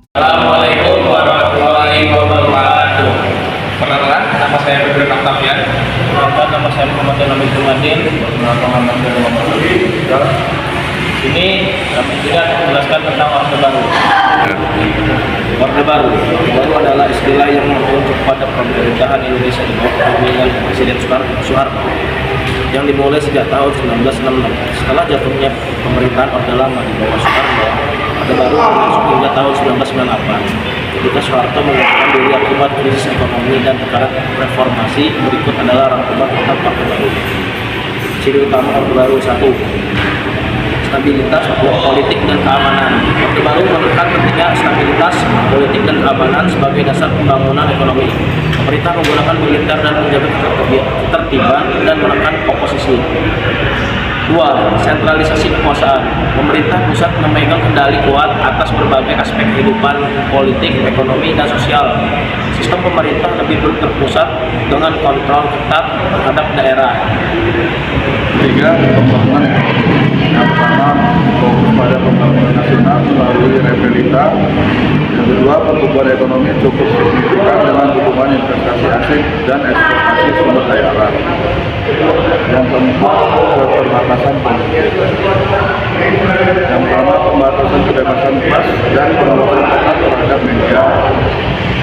Assalamualaikum warahmatullahi wabarakatuh. Perkenalkan, nama saya Febri Octavian. Nama saya Muhammad Hamid Jumadin. Ini kami tidak menjelaskan tentang Orde Baru. Orde Baru adalah istilah yang merujuk pada pemerintahan Indonesia di bawah kepemimpinan Presiden Soeharto yang dimulai sejak tahun 1966. Setelah jatuhnya pemerintahan Orde Lama di bawah Soeharto, Orde Baru berlangsung hingga tahun 1998. Ketika Soeharto mengundurkan diri akibat krisis ekonomi dan tekanan reformasi, berikut adalah rangkuman tentang Orde Baru. Ciri utama Orde Baru: 1. Stabilitas politik dan keamanan. Orde Baru menekan pentingnya stabilitas politik dan keamanan sebagai dasar pembangunan ekonomi. Pemerintah menggunakan militer dan menjaga ketertiban dan menekan oposisi. 2. Sentralisasi kekuasaan. Pemerintah pusat memegang kendali kuat atas berbagai aspek kehidupan politik, ekonomi, dan sosial. Sistem pemerintah lebih terpusat dengan kontrol ketat terhadap daerah. 3. Pembangunan ekonomi. Yang pertama, fokus pada pembangunan nasional melalui repelita. Yang kedua, pertumbuhan ekonomi cukup signifikan dengan dukungan investasi asing dan eksportasi sumber daya alam. Yang keempat, keterbatasan politik. Yang pertama, pembatasan kebebasan pers dan pengawasan ketat terhadap media.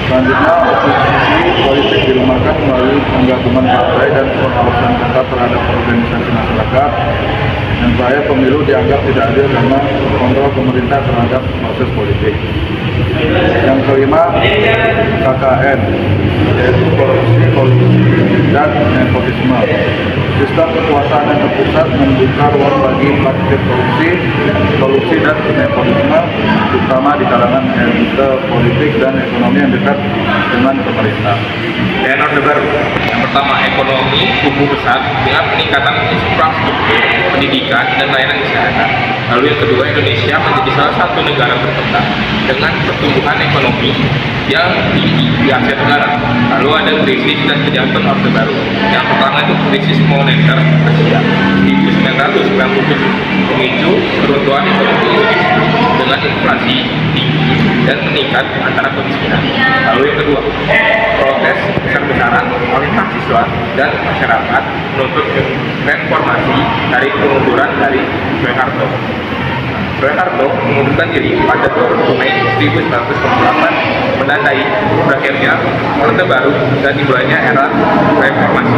Selanjutnya, oposisi politik dilemahkan melalui penggabungan partai dan pengawasan ketat terhadap organisasi masyarakat. Yang terakhir, pemilu dianggap tidak adil karena kontrol pemerintah terhadap proses politik. Yang kelima, KKN, yaitu korupsi, dan nepotisme. Sistem kekuasaan yang terpusat membuka ruang bagi praktik korupsi dan nepotisme, terutama di kalangan elit politik dan ekonomi yang dekat dengan pemerintah. Dan Orde Baru, yang pertama, ekonomi tumbuh besar dengan peningkatan infrastruktur, pendidikan, dan layanan kesehatan. Lalu yang kedua, Indonesia menjadi salah satu negara berkembang dengan pertumbuhan ekonomi yang tinggi di Asia Tenggara. Lalu ada krisis dan kejahatan Orde Baru. Yang pertama itu krisis moneter Asia 1997, memicu keruntuhan ekonomi Indonesia dengan inflasi tinggi dan meningkat antara kemiskinan. Lalu yang kedua, protes besar-besaran oleh mahasiswa dan masyarakat menuntut reformasi dari kemunduran dari Soeharto. Soeharto mengundurkan diri pada 20 Mei 1998, menandai berakhirnya Orde Baru dan dimulainya era reformasi.